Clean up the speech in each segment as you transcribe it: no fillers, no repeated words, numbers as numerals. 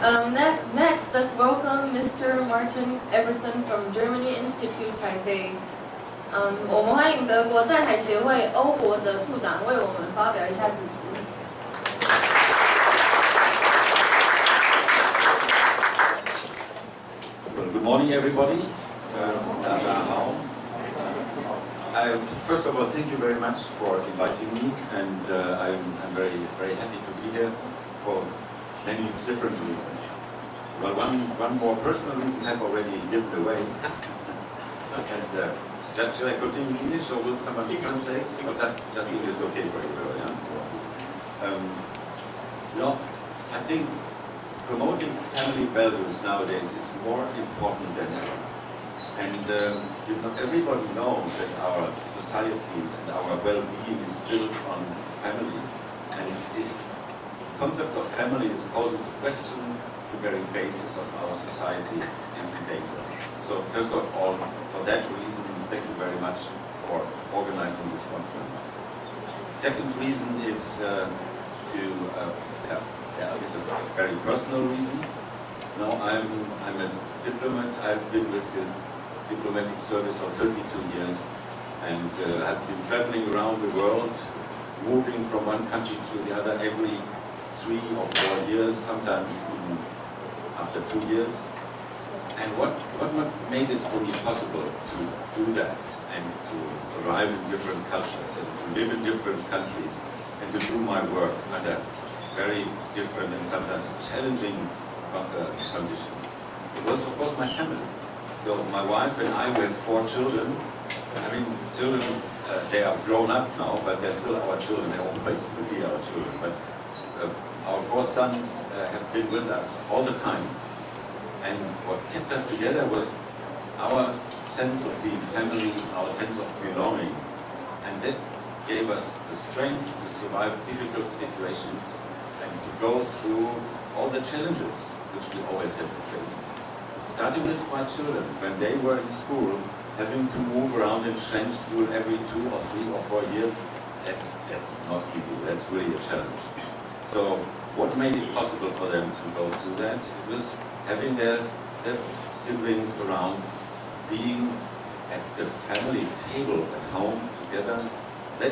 Next, let's welcome Mr. Martin Everson from Germany Institute Taipei. 我们欢迎德国在台协会欧国哲处长为我们发表一下致辞。Well, good morning, everybody. First of all, thank you very much for inviting me, and I'm very, very happy to be here for many different reasons. Well, one more personal reason I've already given away. And shall I continue in English, or will somebody translate? Or just English is okay for you, yeah? I think promoting family values nowadays is more important than ever. And everybody knows that our society and our well-being is built on family. And if the concept of family is called into question, the very basis of our society is in danger. So first of all, for that reason, thank you very much for organizing this conference. Second reason is it's a very personal reason. Now I'm a diplomat. I've been with the diplomatic service for 32 years, and I've been traveling around the world, moving from one country to the other every 3 or 4 years, sometimes even after 2 years. And what made it for me possible to do that and to arrive in different cultures and to live in different countries and to do my work under very different and sometimes challenging conditions? It was, of course, my family. So my wife and I, we have 4 children. I mean, children, they are grown up now, but they're still our children. They always will be our children. But our 4 sons have been with us all the time. And what kept us together was our sense of being family, our sense of belonging. And that gave us the strength to survive difficult situations and to go through all the challenges which we always have to face. Starting with my children, when they were in school, having to move around in French school every 2 or 3 or 4 years, that's not easy. That's really a challenge. So what made it possible for them to go through that? It was having their siblings around, being at the family table at home together. That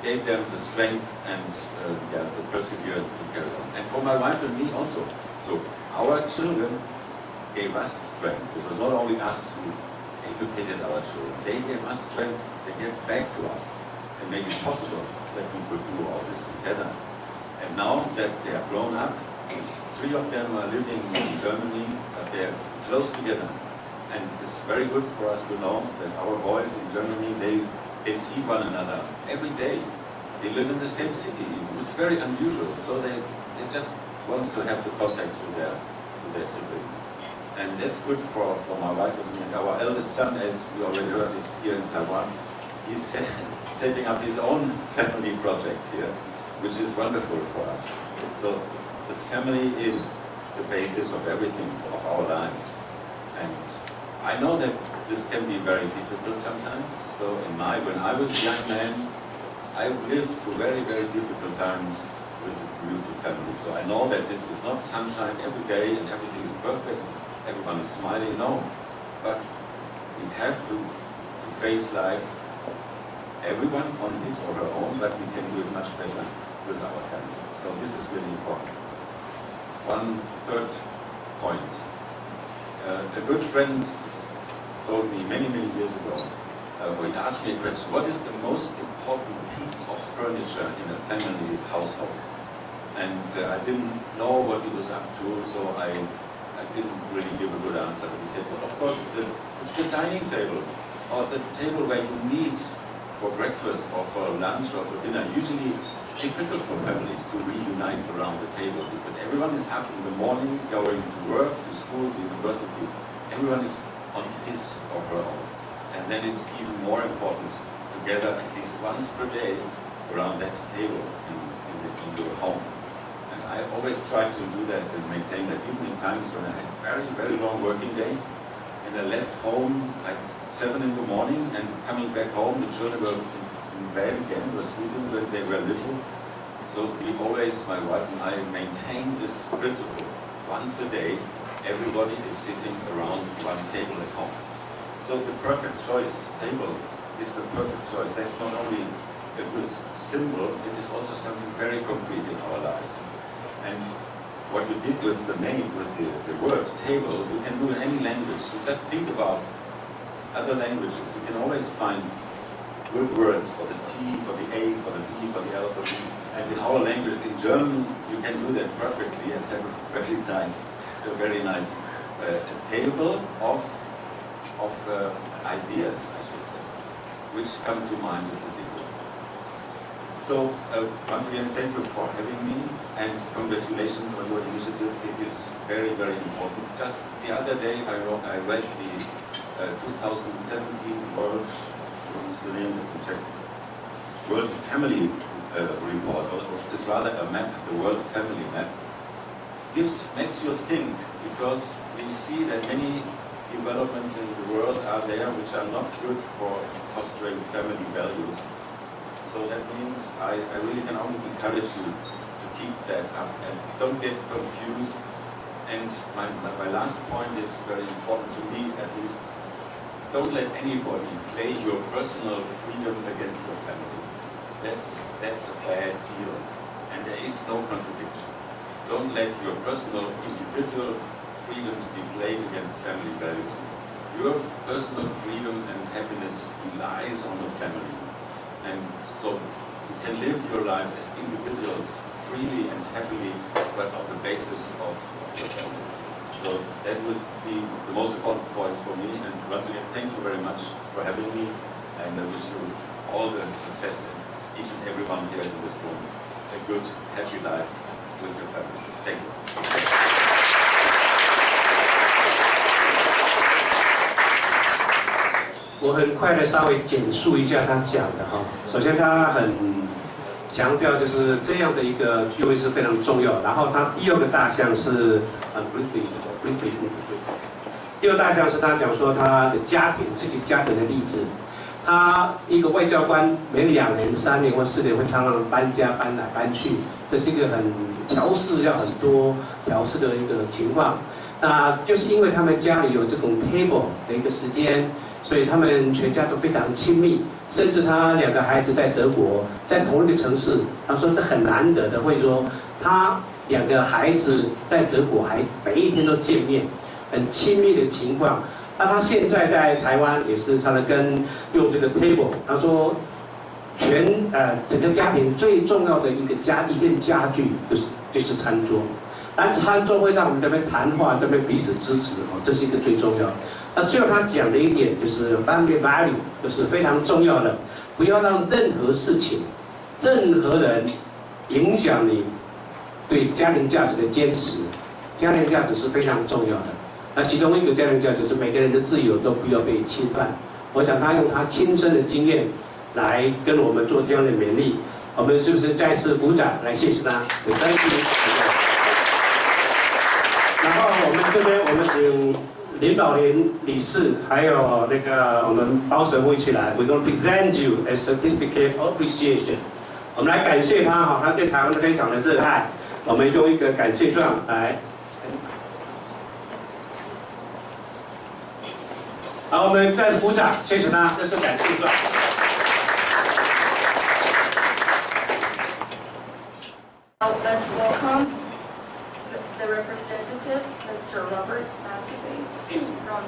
gave them the strength and the perseverance to carry on. And for my wife and me also. So our children gave us strength. It was not only us who educated our children. They gave us strength. They gave back to us and made it possible that we could do all this together. And now that they are grown up, 3 of them are living in Germany, but they're close together. And it's very good for us to know that our boys in Germany, they see one another every day. They live in the same city. It's very unusual. So they just want to have the contact to their siblings. And that's good for my wife and me. And our eldest son, as you already heard, is here in Taiwan. He's setting up his own family project here, which is wonderful for us. So the family is the basis of everything, of our lives. And I know that this can be very difficult sometimes. So when I was a young man, I lived through very, very difficult times with the beautiful family. So I know that this is not sunshine every day and everything is perfect, everyone is smiling, no. But we have to face life, everyone on his or her own, but we can do it much better with our family. So this is really important. One third point. A good friend told me many, many years ago, he asked me a question: what is the most important piece of furniture in a family household? And I didn't know what he was up to, so I didn't really give a good answer. He said, well, of course, it's the dining table, or the table where you meet for breakfast or for lunch or for dinner. Usually it's difficult for families to reunite around the table because everyone is up in the morning going to work, to school, to university. Everyone is on his or her own. And then it's even more important to gather at least once per day around that table in your home. And I always try to do that and maintain that even in times when I had very, very long working days and I left home at 7 in the morning and coming back home, the children were in bed again, were sleeping when they were little. So we always, my wife and I, maintained this principle once a day, everybody is sitting around one table at home. So the perfect choice table is the perfect choice. That's not only a good symbol, it is also something very concrete in our lives. And what you did with the name, with the word table, you can do in any language. So just think about other languages. You can always find good words for the T, for the A, for the B, for the L, for the B. And in our language, in German, you can do that perfectly and have a very nice table of ideas, I should say, which come to mind with the table. So once again, thank you for having me, and congratulations on your initiative. It is very, very important. Just the other day, I read the 2017 World Family Report, or it's rather a map, the World Family Map. Makes you think, because we see that many developments in the world are there which are not good for fostering family values. So that means I really can only encourage you to keep that up and don't get confused. And my last point is very important to me, at least. Don't let anybody play your personal freedom against your family. That's a bad deal, and there is no contradiction. Don't let your personal, individual freedom be played against family values. Your personal freedom and happiness relies on the family, and so you can live your lives as individuals freely and happily, but on the basis of your families. So that would be the most important points for me. And once again, thank you very much for having me. And I wish you all the success, and each and every one here in this room, a good, happy life with your families. Thank you. 我很快的稍微简述一下他讲的哈。首先，他很强调就是这样的一个聚会是非常重要。然后他第二个大项是第二大项是他讲说他的家庭，自己家庭的例子。他一个外交官每2年、3年或4年会常常搬家搬来搬去，这是一个很调试要很多调试的一个情况。那就是因为他们家里有这种 table 的一个时间。 所以他们全家都非常亲密，甚至他2个孩子在德国，在同一个城市，他说是很难得的，会说他2个孩子在德国还每一天都见面，很亲密的情况。那他现在在台湾也是常常跟用这个 table， 他说整个家庭最重要的一件家具就是餐桌，但餐桌会让我们这边谈话，这边彼此支持哦，这是一个最重要的。 那最后他讲的一点就是 family value， 就是非常重要的，不要让任何事情、任何人影响你对家庭价值的坚持。家庭价值是非常重要的。那其中一个家庭价值是每个人的自由都不要被侵犯。我想他用他亲身的经验来跟我们做这样的勉励。我们是不是再次鼓掌来谢谢他？也再次。然后我们这边我们请。 林宝林理事，还有那个我们包神会一起来 ，We're going to present you a certificate of appreciation。我们来感谢他哈，他对台湾非常的热爱。我们用一个感谢状来。好，我们再鼓掌，谢谢他，这是感谢状。Let's welcome the representative, Mr. Robert Matibay, from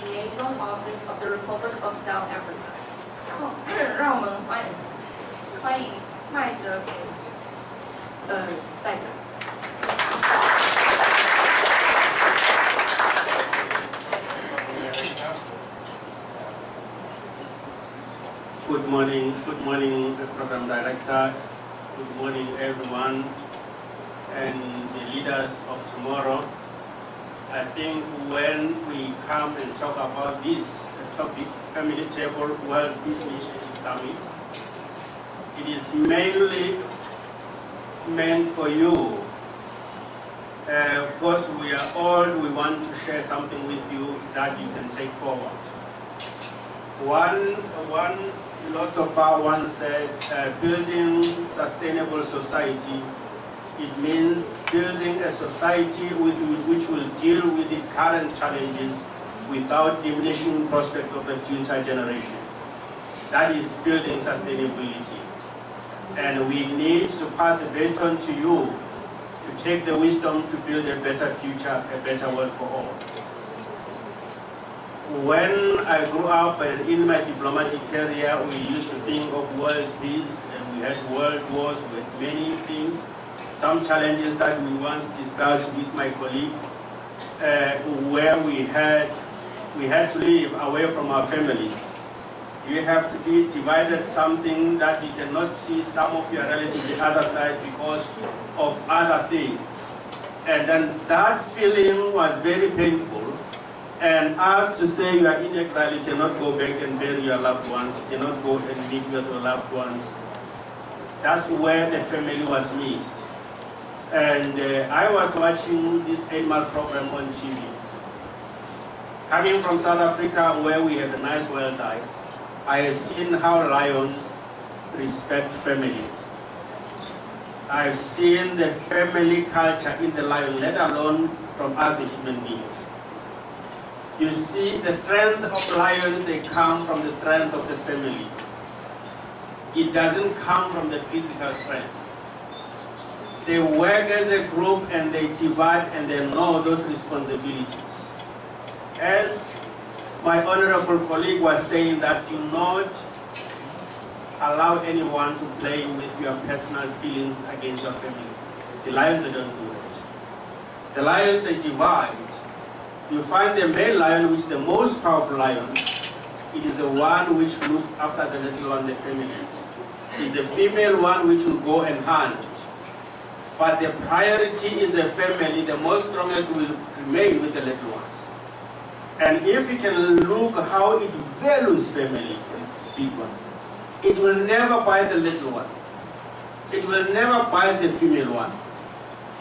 Liaison Office of the Republic of South Africa. 让我们欢迎麦哲给代表。Good morning, Program Director. Good morning, everyone. And the leaders of tomorrow. I think when we come and talk about this topic, Family Table World Peace Initiative Summit, it is mainly meant for you. Of course, we want to share something with you that you can take forward. One philosopher once said, building sustainable society, it means building a society which will deal with its current challenges without diminishing prospects of the future generation. That is building sustainability. And we need to pass the baton to you to take the wisdom to build a better future, a better world for all. When I grew up and in my diplomatic career, we used to think of world peace, and we had world wars with many things. Some challenges that we once discussed with my colleague, where we had to live away from our families. You have to be divided something that you cannot see some of your relatives the other side because of other things. And then that feeling was very painful. And us to say you are in exile, you cannot go back and bury your loved ones, you cannot go and meet with your loved ones. That's where the family was missed. And I was watching this animal program on TV. Coming from South Africa, where we have a nice wildlife, I have seen how lions respect family. I've seen the family culture in the lion, let alone from us as human beings. You see, the strength of lions, they come from the strength of the family. It doesn't come from the physical strength. They work as a group and they divide and they know those responsibilities. As my honorable colleague was saying, that do not allow anyone to play with your personal feelings against your family. The lions, they don't do it. The lions, they divide. You find the male lion, which is the most powerful lion. It is the one which looks after the little one, the family. It is the female one which will go and hunt. But the priority is the family. The most strongest will remain with the little ones. And if you can look how it values family, people, it will never bite the little one. It will never bite the female one.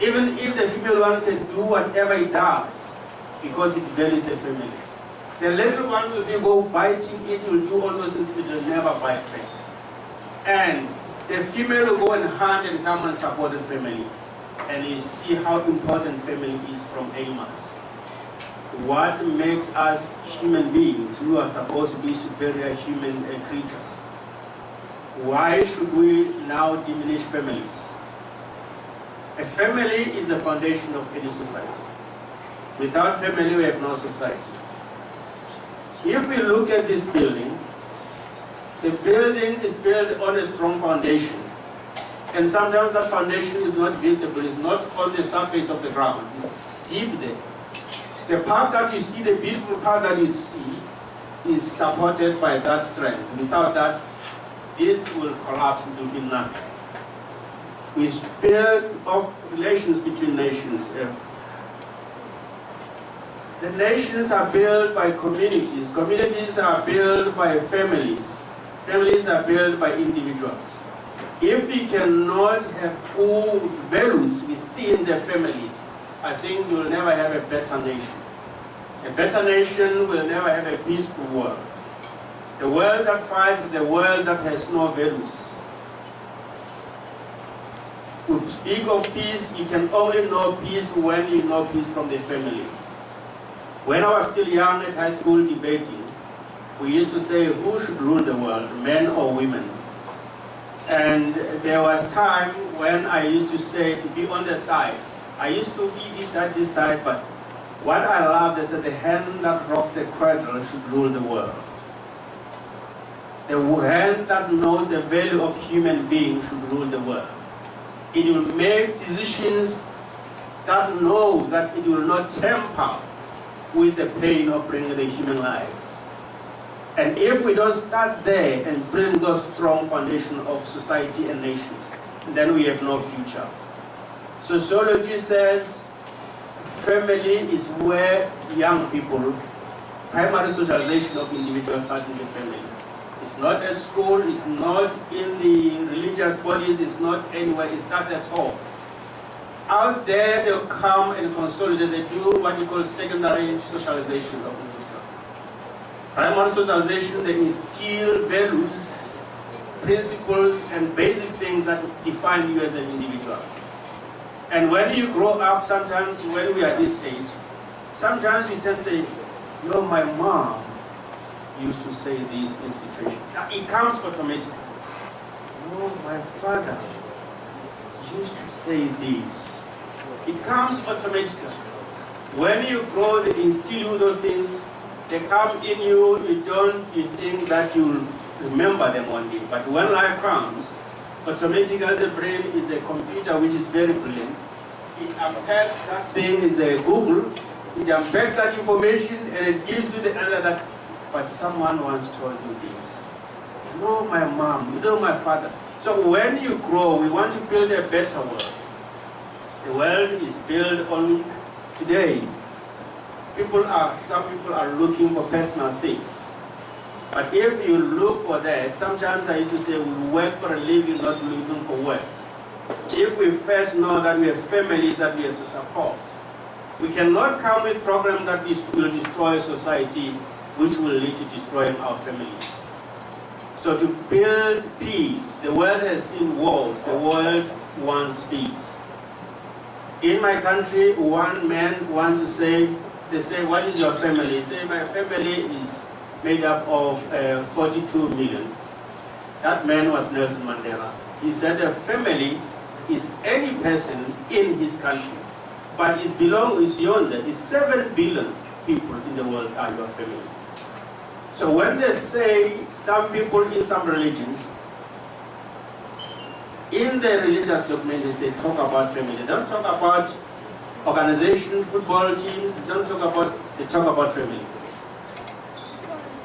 Even if the female one can do whatever it does, because it values the family. The little one will be go biting, it will do all those things, it will never bite back. And the female will go and hunt and come and support the family. And you see how important family is from animals. What makes us human beings, who are supposed to be superior human creatures? Why should we now diminish families? A family is the foundation of any society. Without family, we have no society. If we look at this building, the building is built on a strong foundation. And sometimes that foundation is not visible, it's not on the surface of the ground, it's deep there. The part that you see, the beautiful part that you see, is supported by that strength. Without that, this will collapse into nothing. We build of relations between nations. The nations are built by communities. Communities are built by families. Families are built by individuals. If we cannot have all values within the families, I think we will never have a better nation. A better nation will never have a peaceful world. The world that fights is the world that has no values. To speak of peace, you can only know peace when you know peace from the family. When I was still young at high school debating, we used to say, who should rule the world, men or women? And there was time when I used to say to be on the side. I used to be this side, but what I loved is that the hand that rocks the cradle should rule the world. The hand that knows the value of human being should rule the world. It will make decisions that know that it will not tamper with the pain of bringing the human life. And if we don't start there and bring those strong foundation of society and nations, then we have no future. Sociology says family is where young people, primary socialization of individuals starts in the family. It's not at school, it's not in the religious bodies, it's not anywhere, it starts at home. Out there, they'll come and consolidate, they do what you call secondary socialization of individuals. Primary socialization, they instill values, principles, and basic things that define you as an individual. And when you grow up, sometimes when we are this age, sometimes we tend to say, you know, my mom used to say this in situation. It comes automatically. Oh, my father used to say this. It comes automatically. When you grow, they instill you those things. They come in you. You think that you'll remember them one day. But when life comes, automatically the brain is a computer which is very brilliant. It unpacks that thing, is a Google. It unpacks that information and it gives you the answer that, but someone once told you this. You know my mom, you know my father. So when you grow, we want to build a better world. The world is built on today. Some people are looking for personal things. But if you look for that, sometimes I used to say we work for a living, not looking for work. If we first know that we have families that we have to support, we cannot come with programs that will destroy society, which will lead to destroying our families. So to build peace, the world has seen wars, the world wants peace. In my country, one man wants to say, they say, what is your family? He say, my family is made up of 42 million. That man was Nelson Mandela. He said a family is any person in his country, but is beyond that. It's 7 billion people in the world are your family. So when they say some people in some religions, in the religious documentaries, they talk about family. They don't talk about organization, football teams. They talk about family.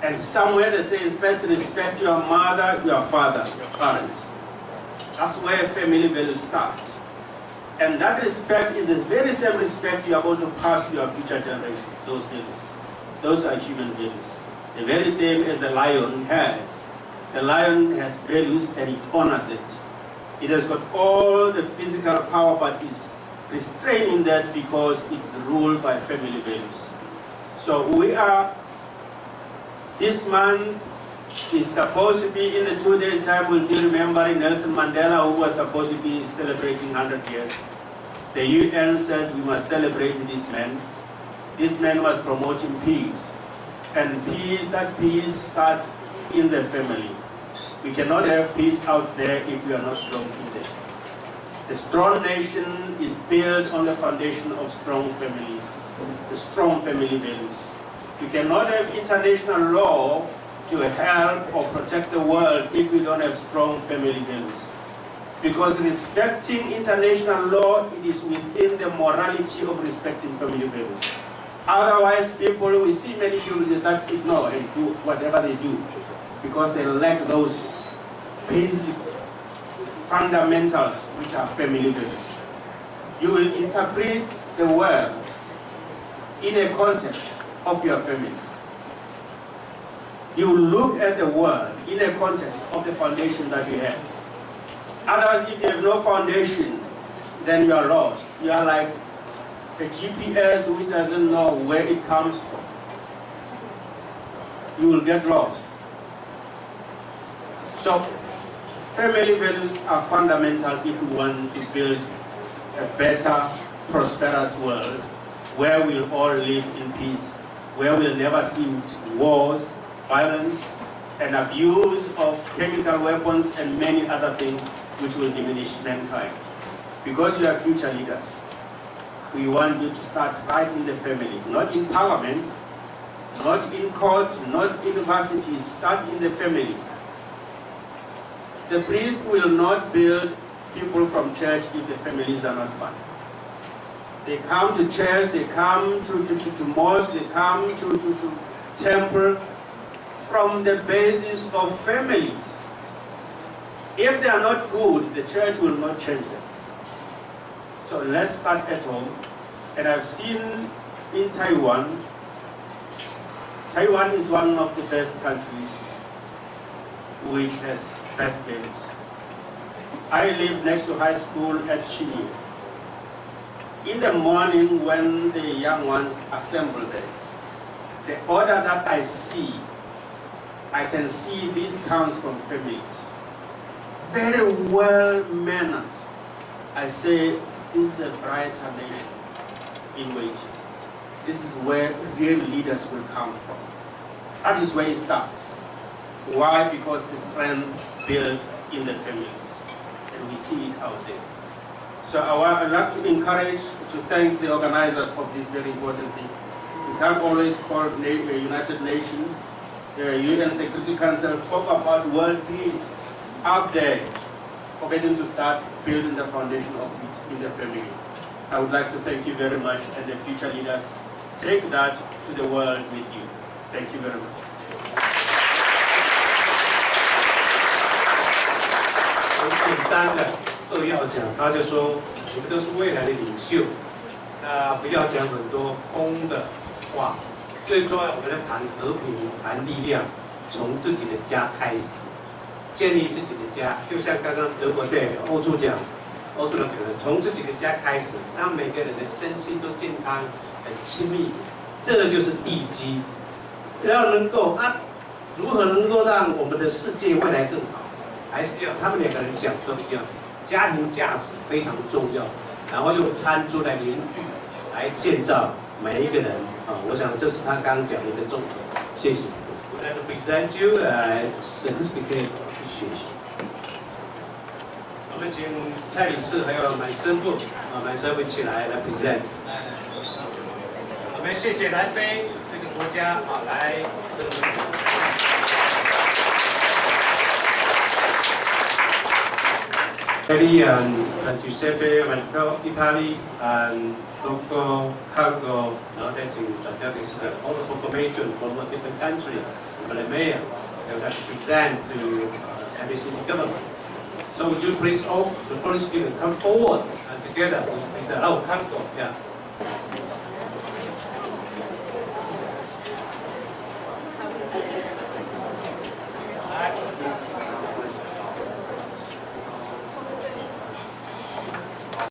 And somewhere they say, first respect your mother, your father, your parents. That's where family values start. And that respect is the very same respect you are going to pass to your future generations, those values. Those are human values. The very same as the lion has. The lion has values and it honors it. It has got all the physical power, but is restraining that because it's ruled by family values. So this man is supposed to be in the 2 days' time, we'll be remembering Nelson Mandela, who was supposed to be celebrating 100 years. The UN says we must celebrate this man. This man was promoting peace. And that peace starts in the family. We cannot have peace out there if we are not strong in there. The strong nation is built on the foundation of strong families, the strong family values. We cannot have international law to help or protect the world if we don't have strong family values. Because respecting international law, it is within the morality of respecting family values. Otherwise, we see many people that ignore and do whatever they do because they lack those basic fundamentals which are family values. You will interpret the world in a context of your family. You look at the world in a context of the foundation that you have. Otherwise, if you have no foundation, then you are lost. You are like a GPS which doesn't know where it comes from. You will get lost. So, family values are fundamental if we want to build a better, prosperous world where we'll all live in peace, where we'll never see wars, violence, and abuse of chemical weapons and many other things which will diminish mankind. Because you are future leaders, we want you to start right in the family, not in parliament, not in court, not in universities, start in the family. The priest will not build people from church if the families are not fine. They come to church, they come to mosque, they come to temple from the basis of family. If they are not good, the church will not change them. So let's start at home. And I've seen in Taiwan, Taiwan is one of the best countries which has best values. I live next to high school at Xinyi. In the morning when the young ones assemble there, the order that I see, I can see this comes from families. Very well mannered. I say, this is a brighter nation in waiting. This is where real leaders will come from. That is where it starts. Why? Because the strength built in the families, and we see it out there. So I'd like to encourage, to thank the organizers of this very important thing. We can't always call the United Nations, the UN Security Council, talk about world peace out there, forgetting to start building the foundation of it in the family. I would like to thank you very much, and the future leaders take that to the world with you. Thank you very much.很简单的扼要讲，他就说你们都是未来的领袖，那不要讲很多空的话，最重要我们要谈和平、谈力量，从自己的家开始，建立自己的家。就像刚刚德国队欧洲讲，欧洲人可能从自己的家开始，让每个人的身心都健康、很亲密，这个就是地基。要能够如何能够让我们的世界未来更好？还是要他们两个人讲都一样，家庭价值非常重要，然后用餐桌来凝聚，来建造每一个人啊！我想这是他刚刚讲的一个重点。谢谢。我来 present you certificate of appreciation。我们请蔡理事还有满生部满生部起来 present。我们谢谢南非这个国家来这个。Italy and Giuseppe Matteo, Italy and Togo, Congo, that is all the information from a different country, from the mayor, that has to present to MBC government. So would you please all the foreign students come forward and together with the Congo, yeah.